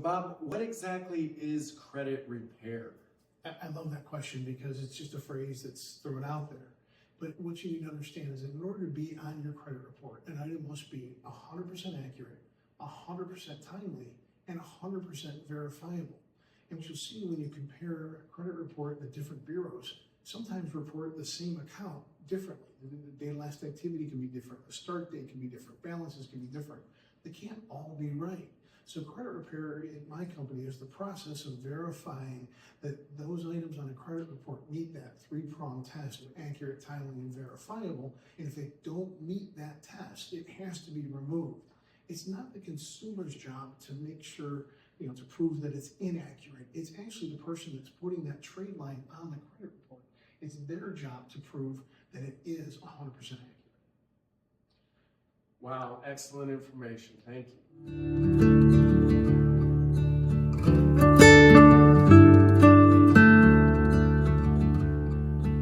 Bob, what exactly is credit repair? I love that question because it's just a phrase that's thrown out there. But what you need to understand is that in order to be on your credit report, an item must be 100% accurate, 100% timely, and 100% verifiable. And what you'll see when you compare a credit report that different bureaus sometimes report the same account differently. The day last activity can be different, the start date can be different, balances can be different. They can't all be right. So credit repair in my company is the process of verifying that those items on a credit report meet that three-pronged test of accurate, timely, and verifiable. And if they don't meet that test, it has to be removed. It's not the consumer's job to make sure, to prove that it's inaccurate. It's actually the person that's putting that trade line on the credit report. It's their job to prove that it is 100% accurate. Wow, excellent information. Thank you.